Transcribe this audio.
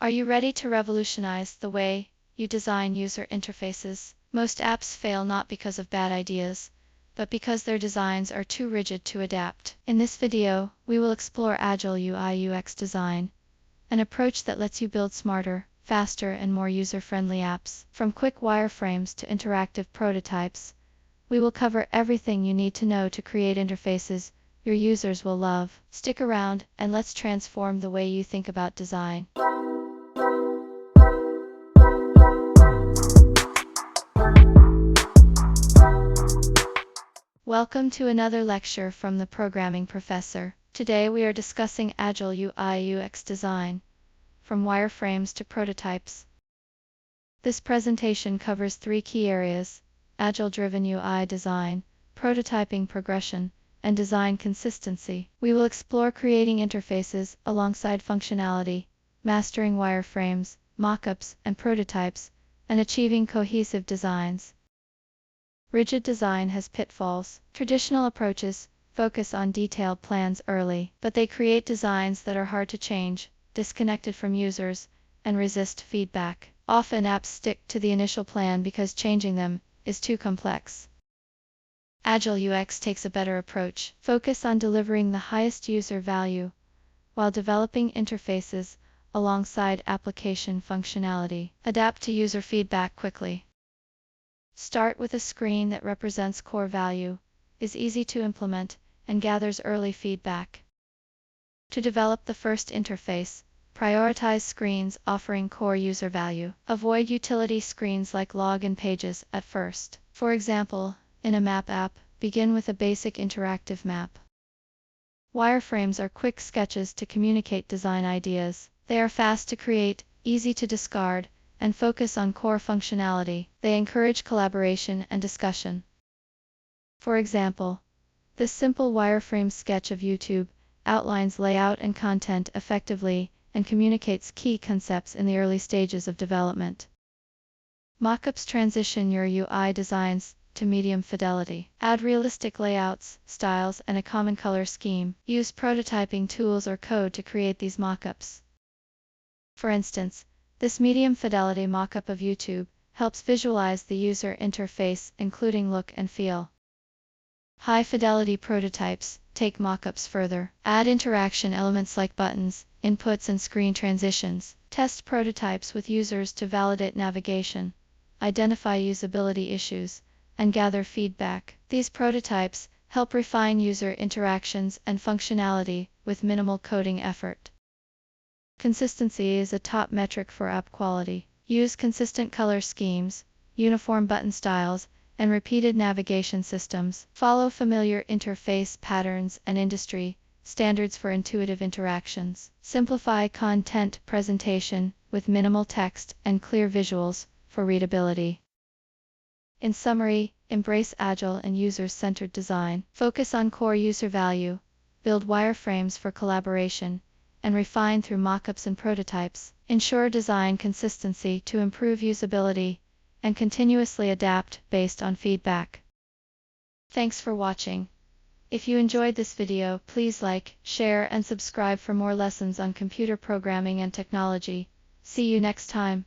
Are you ready to revolutionize the way you design user interfaces? Most apps fail not because of bad ideas, but because their designs are too rigid to adapt. In this video, we will explore Agile UI UX design, an approach that lets you build smarter, faster, and more user-friendly apps. From quick wireframes to interactive prototypes, we will cover everything you need to know to create interfaces your users will love. Stick around and let's transform the way you think about design. Welcome to another lecture from the Programming Professor. Today we are discussing Agile UI UX design, from wireframes to prototypes. This presentation covers three key areas: Agile-driven UI design, prototyping progression, and design consistency. We will explore creating interfaces alongside functionality, mastering wireframes, mockups, and prototypes, and achieving cohesive designs. Rigid design has pitfalls. Traditional approaches focus on detailed plans early, but they create designs that are hard to change, disconnected from users, and resist feedback. Often apps stick to the initial plan because changing them is too complex. Agile UX takes a better approach. Focus on delivering the highest user value while developing interfaces alongside application functionality. Adapt to user feedback quickly. Start with a screen that represents core value, is easy to implement, and gathers early feedback. To develop the first interface, prioritize screens offering core user value. Avoid utility screens like login pages at first. For example, in a map app, begin with a basic interactive map. Wireframes are quick sketches to communicate design ideas. They are fast to create, easy to discard, and focus on core functionality. They encourage collaboration and discussion. For example, this simple wireframe sketch of YouTube outlines layout and content effectively and communicates key concepts in the early stages of development. Mockups transition your UI designs to medium fidelity. Add realistic layouts, styles, and a common color scheme. Use prototyping tools or code to create these mockups. For instance, this medium fidelity mockup of YouTube helps visualize the user interface, including look and feel. High fidelity prototypes take mockups further. Add interaction elements like buttons, inputs, and screen transitions. Test prototypes with users to validate navigation, identify usability issues, and gather feedback. These prototypes help refine user interactions and functionality with minimal coding effort. Consistency is a top metric for app quality. Use consistent color schemes, uniform button styles, and repeated navigation systems. Follow familiar interface patterns and industry standards for intuitive interactions. Simplify content presentation with minimal text and clear visuals for readability. In summary, embrace agile and user-centered design. Focus on core user value, build wireframes for collaboration, and refine through mockups and prototypes. Ensure design consistency to improve usability, and continuously adapt based on feedback. Thanks for watching. If you enjoyed this video, please like, share, and subscribe for more lessons on computer programming and technology. See you next time.